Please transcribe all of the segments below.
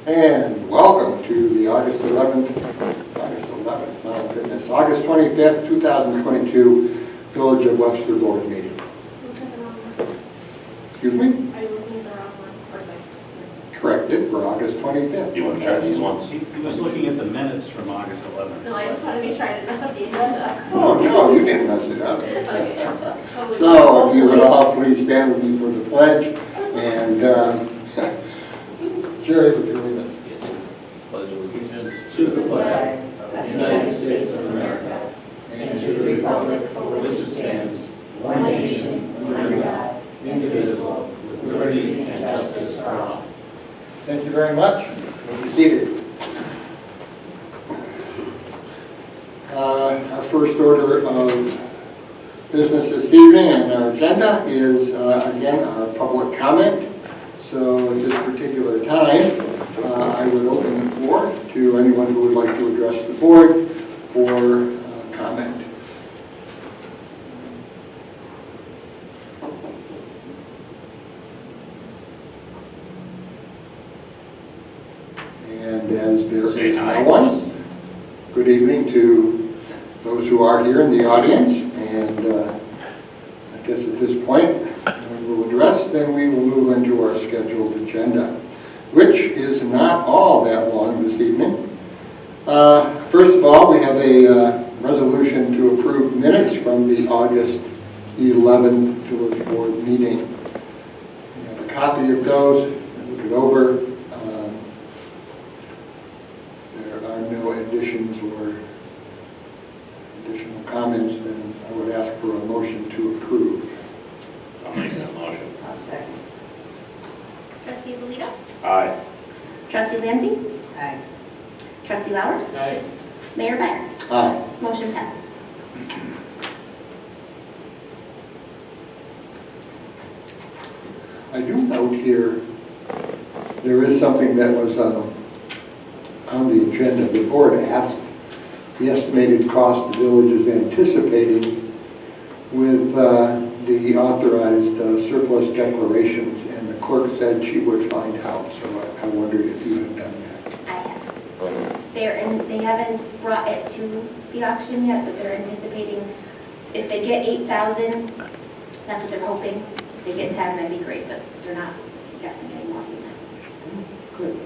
And welcome to the August 25th, my goodness, August 25th, 2022 Village of Webster Board meeting. Excuse me? Are you looking at the wrong one? Corrected for August 25th. You want to try these ones? He was looking at the minutes from August 11th. No, I just want to be sure I didn't mess up the agenda. Oh, no, you didn't mess it up. Okay. So if you would all please stand with me for the pledge. And Jerry, would you lead us? Pledge allegiance to the flag of the United States of America and to the republic for which it stands, one nation, under God, indivisible, with liberty and justice for all. Thank you very much. We'll be seated. Our first order of business this evening on our agenda is, again, our public comment. So at this particular time, I would open the floor to anyone who would like to address the board for comment. And as there is no one, good evening to those who are here in the audience. And I guess at this point, we will address, then we will move into our scheduled agenda, which is not all that long this evening. First of all, we have a resolution to approve minutes from the August 11th Village Board meeting. We have a copy of those, look it over. There are no additions or additional comments, then I would ask for a motion to approve. I'll make that motion. I'll second. Trustee Alito? Aye. Trustee Lancy? Aye. Trustee Lauer? Aye. Mayor Byers? Aye. Motion passes. I do note here, there is something that was on the agenda. The board asked the estimated cost the village is anticipating with the authorized surplus declarations, and the clerk said she would find out, so I wondered if you had done that. I have. They haven't brought it to the auction yet, but they're anticipating if they get 8,000, that's what they're hoping. If they get 10, that'd be great, but they're not guessing any more than that. Good.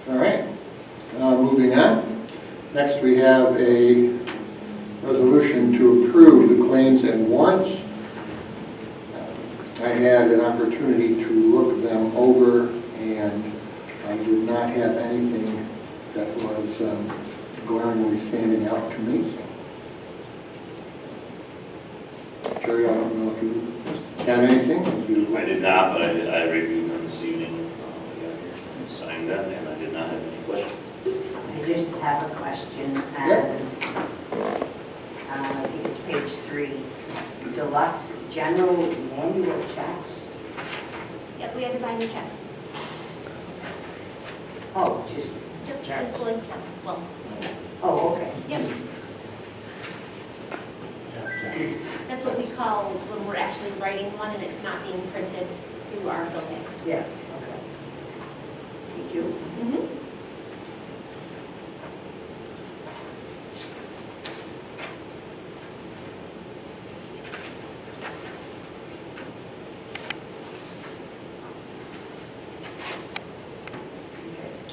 All right, moving on. Next, we have a resolution to approve the claims and warrants. I had an opportunity to look them over, and I did not have anything that was glaringly standing out to me. Jerry, I don't know if you had anything? I did not, but I reviewed them this evening. I got here and signed them, and I did not have any questions. I just have a question, and I think it's page 3. Deluxe general manual checks. Yep, we have to buy new checks. Oh, just, Yep, just pulling checks. Well, oh, okay. yep. That's what we call when we're actually writing one and it's not being printed through our building. Yeah, okay. Thank you. Mm-hmm.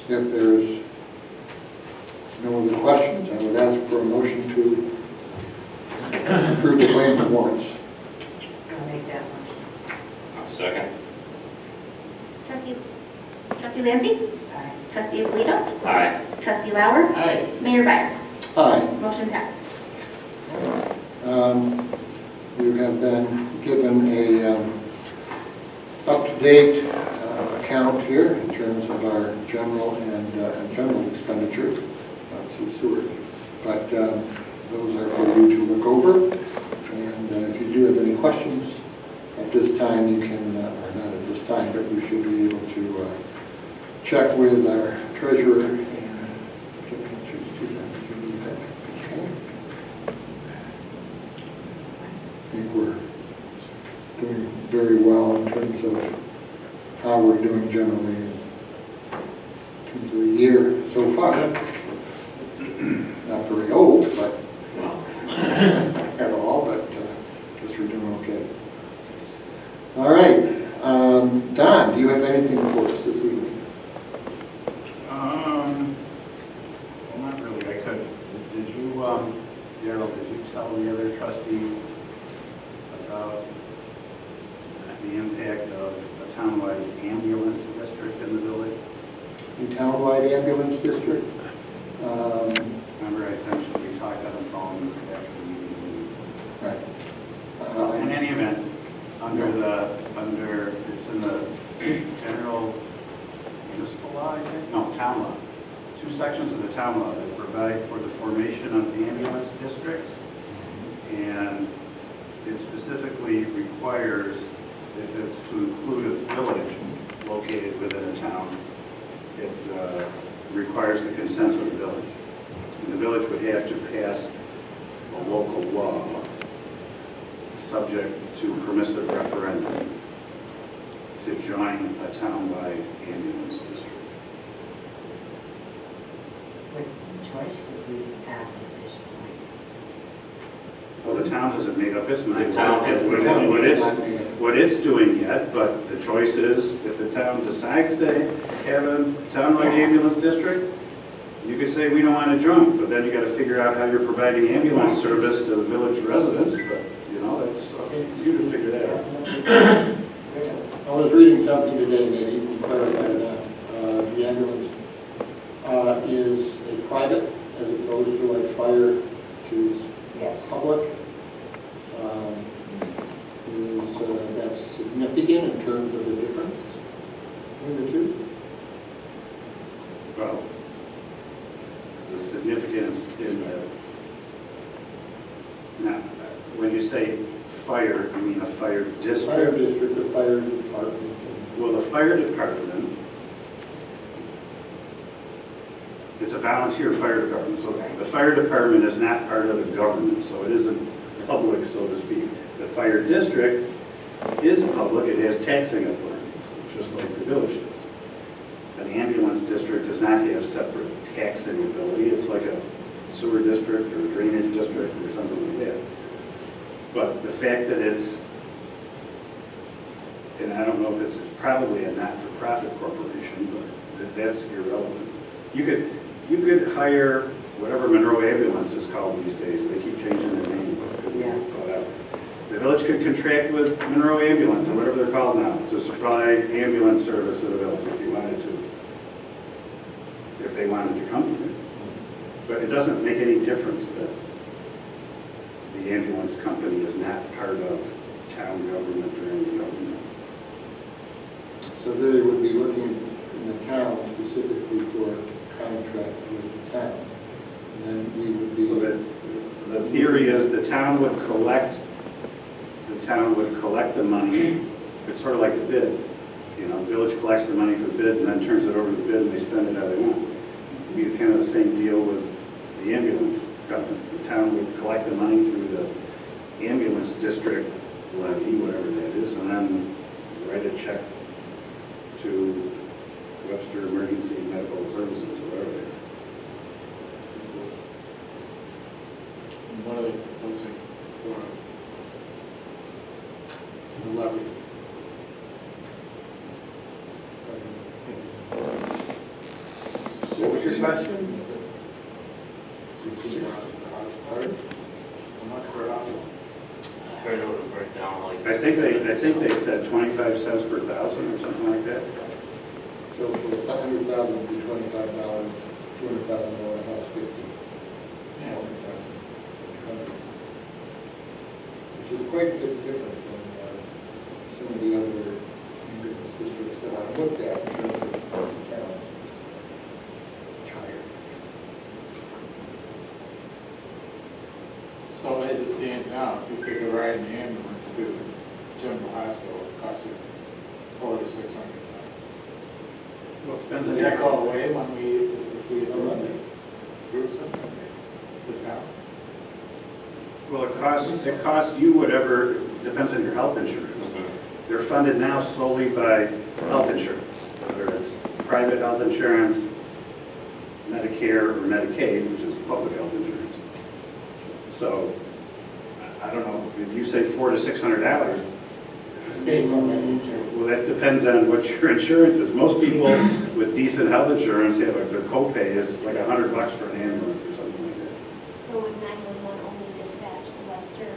If there's no other questions, I would ask for a motion to approve the claims and warrants. I'll make that motion. I'll second. Trustee Lancy? Aye. Trustee Alito? Aye. Trustee Lauer? Aye. Mayor Byers? Aye. Motion passes. You have been given a up-to-date account here in terms of our general and general expenditures, obviously sewer. But those are for you to look over. And if you do have any questions at this time, you can, or not at this time, but you should be able to check with our treasurer and get answers to them if you need that. Okay? doing very well in terms of how we're doing generally in terms of the year so far. Not very old, but at all, but I guess we're doing okay. All right, Don, do you have anything for us this evening? Well, not really, I could. Did you, Daryl, did you tell the other trustees about the impact of a townwide ambulance district in the village? The townwide ambulance district? Remember I sent you, we talked on the phone after the meeting. Right. In any event, it's in the general municipal law, I think? No, town law. Two sections of the town law that provide for the formation of ambulance districts. And it specifically requires, if it's to include a village located within a town, it requires the consent of the village. And the village would have to pass a local law subject to permissive referendum to join a townwide ambulance district. What choice would we have at this point? Well, the town hasn't made up its mind. The town hasn't made up its mind. What it's doing yet, but the choice is, if the town decides they have a townwide ambulance district, you could say, we don't want to join, but then you got to figure out how you're providing ambulance service to the village residents, but, you know, that's up to you to figure that out. I was reading something today, maybe you can clarify that. The ambulance is a private as opposed to like fire, which is Yes. public. That's significant in terms of the difference between the two? Well, the significance in the, now, when you say fire, you mean a fire district? Fire district, the fire department. Well, the fire department, it's a volunteer fire department, so the fire department is not part of the government, so it isn't public, so to speak. The fire district is public, it has taxing authorities, just like the village does. An ambulance district does not have separate taxing ability, it's like a sewer district or a drainage district or something like that. But the fact that it's, and I don't know if it's probably a not-for-profit corporation, but that's irrelevant. You could hire whatever Monroe Ambulance is called these days. They keep changing their name. Yeah. The village could contract with Monroe Ambulance, or whatever they're called now, to supply ambulance service to the village if you wanted to. If they wanted to come here. But it doesn't make any difference that the ambulance company is not part of town government or any government. So they would be looking in the town specifically for a contract with the town. And then we would be. So the theory is the town would collect the money. It's sort of like the bid. You know, the village collects the money for the bid and then turns it over to the bid and they spend it how they want. It'd be kind of the same deal with the ambulance company. The town would collect the money through the ambulance district levy, whatever that is, and then write a check to Webster Emergency Medical Services, or whatever they are. What are they proposing for the levy? What was your question? How much per house? Heard it would break down like. I think they said 25 cents per thousand or something like that. So for $100,000 would be $25, $200,000 more, that's 50. Yeah. Which is quite a bit different than some of the other ambulance districts that I've looked at in terms of towns. So as it stands now, if you take a ride in the ambulance to General Hospital, it costs you $400 to $600. Well, Does depends on that your go away when if we run this group something? The town? Well, it costs you whatever, depends on your health insurance. they're funded now solely by health insurance, whether it's private health insurance, Medicare or Medicaid, which is public health insurance. So, I don't know, if you say $400 to $600, It's based on the insurance. well, that depends on what your insurance is. Most people with decent health insurance, yeah, like their copay is like $100 for an ambulance or something like that. So would 911 only dispatch the Webster?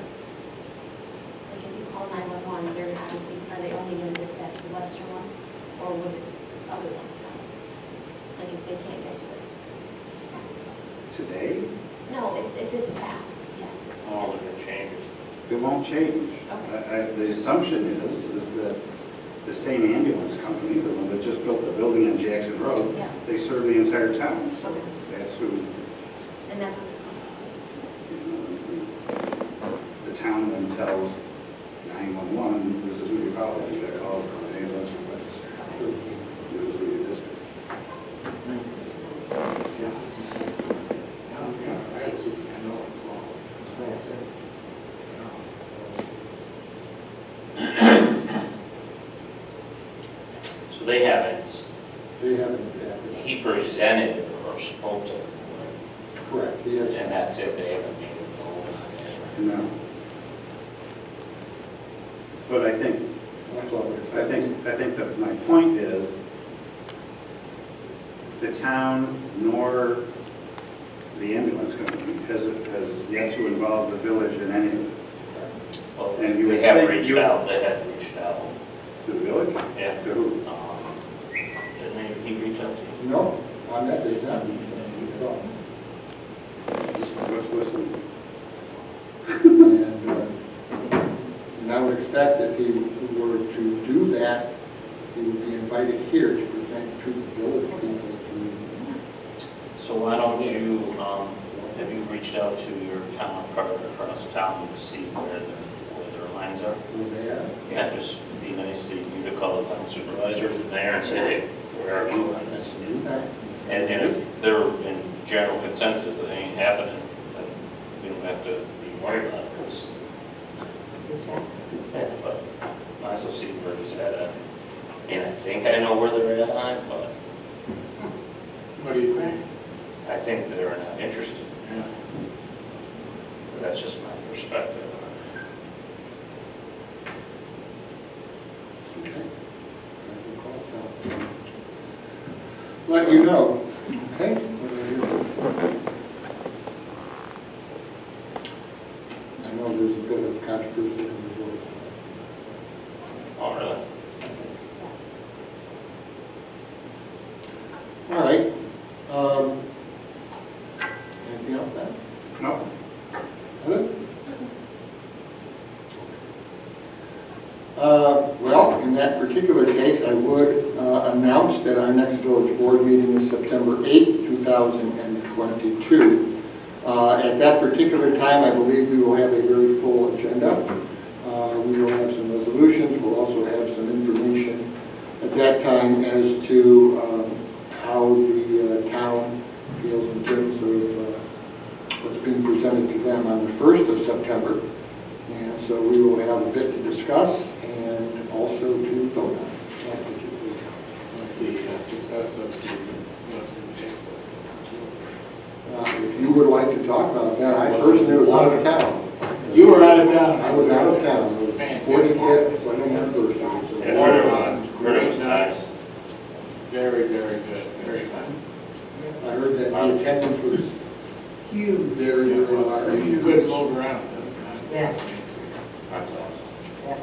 Like if you call 911, they're obviously, are they only going to dispatch the Webster one? Or would other ones come? Like if they can't get to it? Today, No, if this passed, yeah. Oh, look at changes. it won't change. The assumption is that the same ambulance company, the one that just built the building on Jackson Road, Yeah. they serve the entire town. So Okay. that's who, And that's the town then tells 911, this is who you call, you gotta call for an ambulance request. This is who you dispatch. So they haven't, They haven't, he presented or spoke to them, correct, he has. and that's it, they haven't made a vote. No. But I think That's all we're- I think that my point is, the town nor the ambulance company has yet to involve the village in any of it. Well, And you they would have think reached you- out, they have reached out. To the village? Yeah. To who? Didn't he reach out to you? No, on that, there's not. At all. Let's listen. And I would expect that if he were to do that, he would be invited here to present to the village people. So why don't you, have you reached out to your counterpart across town to see where their lines are? Who they are. Yeah, just be nice to you to call the town supervisors and there and say, hey, where are you on this? Do that. And if they're in general consensus that ain't happening, then we don't have to be worried about it, because, yeah, but might as well see where he's at. And I think I know where they're at on it, but What do you think? I think they're not interested. Yeah. But that's just my perspective. Okay. Let you know, okay? I know there's a bit of controversy in the village. Oh, really? All right. Anything else, Ben? No? Heather? Well, in that particular case, I would announce that our next village board meeting is September 8th, 2022. At that particular time, I believe we will have a very full agenda. We will have some resolutions. We'll also have some information at that time as to how the town feels in terms of what's being presented to them on the 1st of September. And so we will have a bit to discuss and also to vote on. The success of the If you would like to talk about that, I personally was out of town. You were out of town. I was out of town. It was 45th wedding anniversary. So Yeah, heard it was nice. Very, very good. Very fun. I heard that the attendance was huge, very, very large. You couldn't move around. Yeah. That's awesome. Yeah.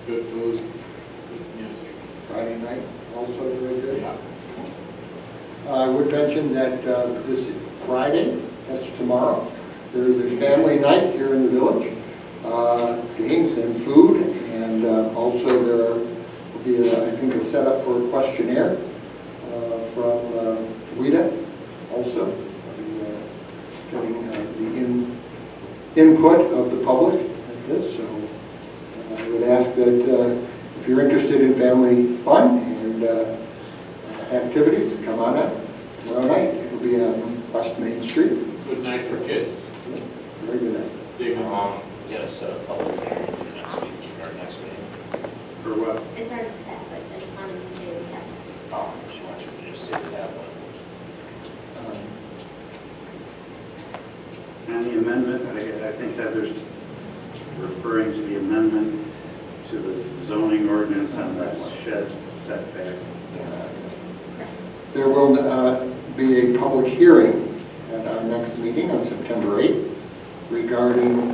Good food, good music. Friday night, also very good. Yeah. I would mention that this Friday, that's tomorrow, there is a family night here in the village. Games and food, and also there will be, I think, a setup for a questionnaire from WIDA also, getting the input of the public at this. So I would ask that if you're interested in family fun and activities, come on up tomorrow night. It'll be on West Main Street. Good night for kids. Very good night. Big one. Get a set of public hearings for next week, or next meeting. what? It's already set, but I just wanted to say we have. Oh, she wants you to just say that one. And the amendment, I think Heather's referring to the amendment to the zoning ordinance on the shed setback. There will be a public hearing at our next meeting on September 8th regarding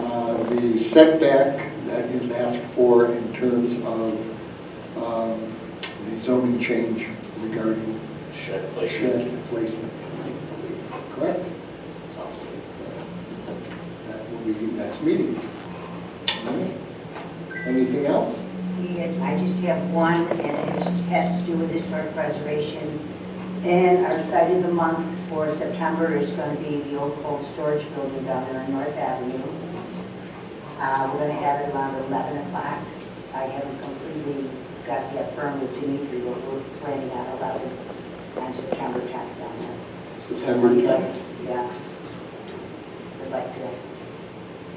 the setback that is asked for in terms of the zoning change regarding Shed placement. shed placement. Correct? Sounds good. That will be next meeting. All right. Anything else? I just have one, and it has to do with historic preservation. And our site of the month for September is going to be the old cold storage building down there on North Avenue. We're going to have it around 11 o'clock. I haven't completely got that firm with Dimitri, but we're planning on 11 on September 10th down there. September 10th? Yeah. Would like to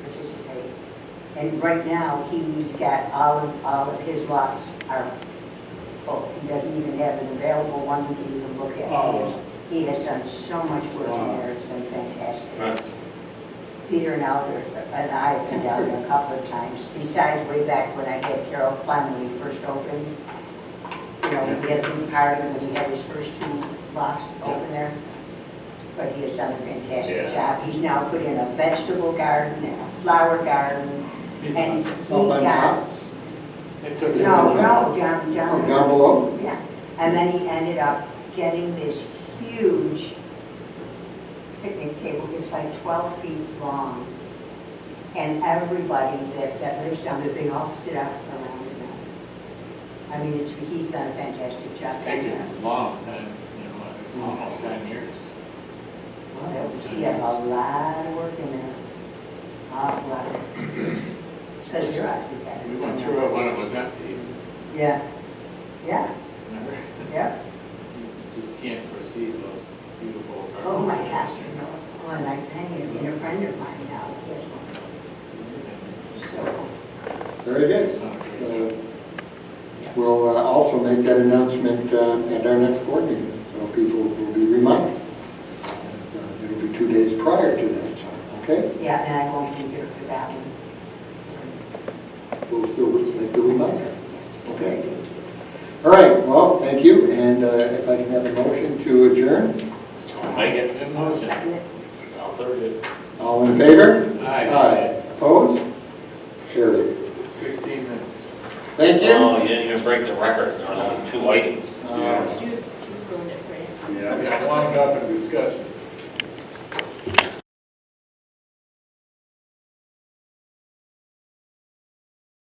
participate. And right now, he's got all of his lots are full. He doesn't even have an available one we can even look at. Oh. He has done so much work in there, it's been fantastic. Nice. Peter and Albert and I have been down there a couple of times, besides way back when I had Carol Clem when he first opened. You know, we had a big party when he had his first 2 lofts open there. But he has done a fantastic Yeah. job. He's now put in a vegetable garden and a flower garden, and he Up on got, top? It took no, Oh, down. down below? Yeah, and then he ended up getting this huge picnic table. It's like 12 feet long. And everybody that lives down there, they all sit out around it. I mean, he's done a fantastic job. It's taken a long time, it's almost 10 years. Well, he had a lot of work in there. A lot of work. Because you're actually better. We went through it when it was empty, Yeah, yeah, remember? yeah. You just can't foresee those beautiful gardens. Oh my gosh, you know, well, and a friend of mine now, he has one. So, Very good. So we'll also make that announcement at our next board meeting, so people will be reminded. It'll be 2 days prior to that, okay? yeah, and I won't be here for that one. We'll still make the reminder. Okay. All right, well, thank you, and if I can have a motion to adjourn. Make it. Good I'll motion. second it. I'll third it. All in favor? Aye. Aye. Opposed? Carried. 16 minutes. Thank you. Oh, you didn't even break the record. There were only 2 items. You ruined it for him. Yeah. I wound up in discussion.